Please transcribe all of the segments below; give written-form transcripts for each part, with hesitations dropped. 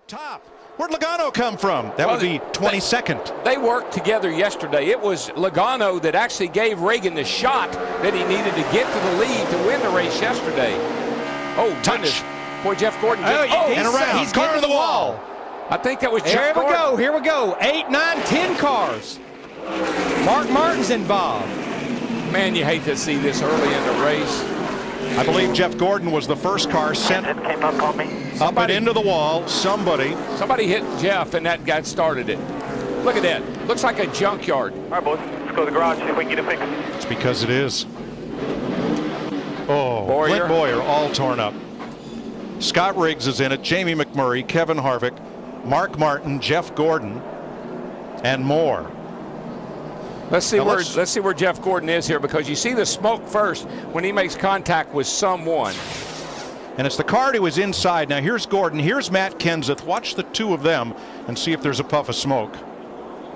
top. Where'd Logano come from? That would be 22nd. They worked together yesterday. It was Logano that actually gave Reagan the shot that he needed to get to the lead to win the race yesterday. Oh, touch. Boy, Jeff Gordon. And around. He's car to the wall. I think that was Jeff Gordon. Here we go. 8, 9, 10 cars. Mark Martin's involved. Man, you hate to see this early in the race. I believe Jeff Gordon was the first car sent It came up on me. up and into the wall. Somebody hit Jeff, and that guy started it. Look at that. Looks like a junkyard. All right, boys. Let's go to the garage, see if we can get it fixed. It's because it is. Oh, Boyer. Clint Boyer all torn up. Scott Riggs is in it. Jamie McMurray, Kevin Harvick, Mark Martin, Jeff Gordon, and more. Let's see where Jeff Gordon is here, because you see the smoke first when he makes contact with someone. And it's the car to his inside. Now here's Gordon, here's Matt Kenseth. Watch the two of them and see if there's a puff of smoke.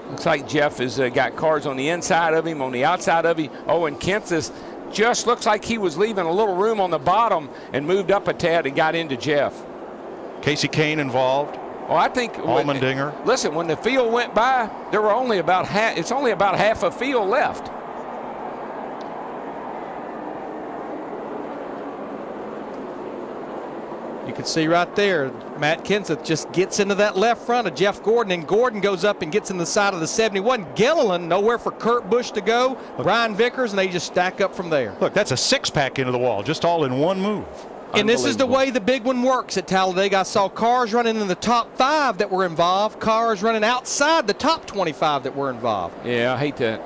Looks like Jeff has got cars on the inside of him, on the outside of him. Oh, and Kenseth just looks like he was leaving a little room on the bottom and moved up a tad and got into Jeff. Kasey Kahne involved. Oh, I think Allmendinger. Listen, when the field went by, there were only about half. It's only about half a field left. You can see right there, Matt Kenseth just gets into that left front of Jeff Gordon, and Gordon goes up and gets in the side of the 71. Gilliland, nowhere for Kurt Busch to go. Brian Vickers, and they just stack up from there. Look, that's a six-pack into the wall, just all in one move. And this is the way the big one works at Talladega. I saw cars running in the top 5 that were involved, cars running outside the top 25 that were involved. Yeah, I hate that.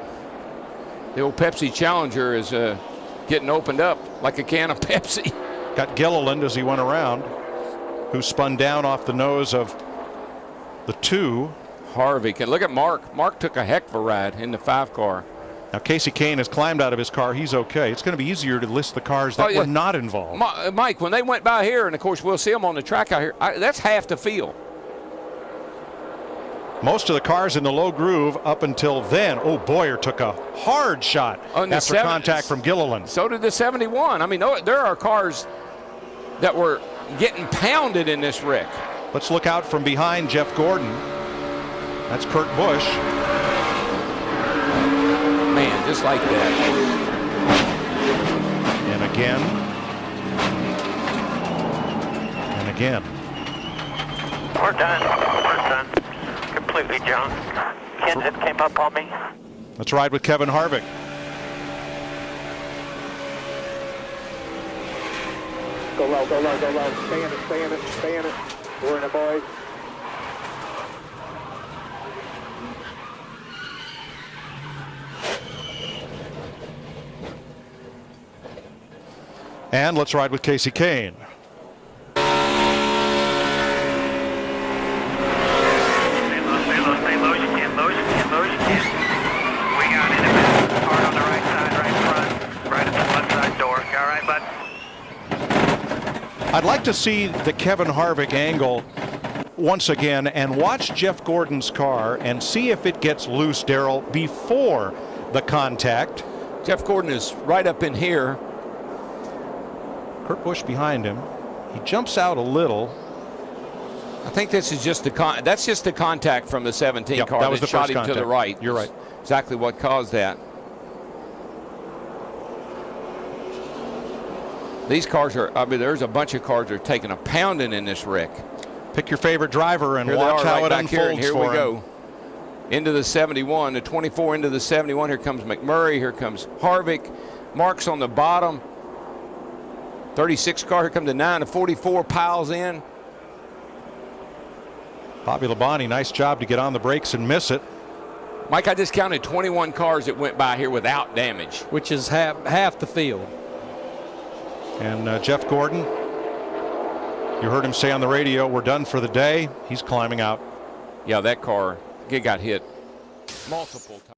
The old Pepsi Challenger is getting opened up like a can of Pepsi. Got Gilliland as he went around, who spun down off the nose of the 2. Harvick. And look at Mark. Mark took a heck of a ride in the 5 car. Now Kasey Kahne has climbed out of his car. He's okay. It's going to be easier to list the cars that were not involved. Mike, when they went by here, and of course we'll see them on the track out here, that's half the field. Most of the cars in the low groove up until then. Oh, Boyer took a hard shot after contact from Gilliland. So did the 71. I mean, there are cars that were getting pounded in this wreck. Let's look out from behind Jeff Gordon. That's Kurt Busch. Man, just like that. And again. And again. We're done. We're done. Completely junk. Kenseth came up on me. Let's ride with Kevin Harvick. Go low, go low, go low. Stay in it, stay in it, stay in it. We're in it, boys. And let's ride with Kasey Kahne. Stay low, you can, low, you can, low, you can. We got it in a minute. Hard on the right side, right front, right at the left side door. You all right, bud? I'd like to see the Kevin Harvick angle once again and watch Jeff Gordon's car and see if it gets loose, Darrell, before the contact. Jeff Gordon is right up in here. Kurt Busch behind him. He jumps out a little. I think this is just that's just the contact from the 17 car that was the shot first him contact. to the right. You're right. Exactly what caused that. These cars are, I mean, there's a bunch of cars that are taking a pounding in this wreck. Pick your favorite driver and Here watch how it unfolds here, and here for we him. go. Into the 71, the 24 into the 71. Here comes McMurray. Here comes Harvick. Mark's on the bottom. 36 car. Here comes the 9 to 44 piles in. Bobby Labonte, nice job to get on the brakes and miss it. Mike, I just counted 21 cars that went by here without damage. Which is half the field. And Jeff Gordon, you heard him say on the radio, we're done for the day. He's climbing out. Yeah, that car got hit multiple times.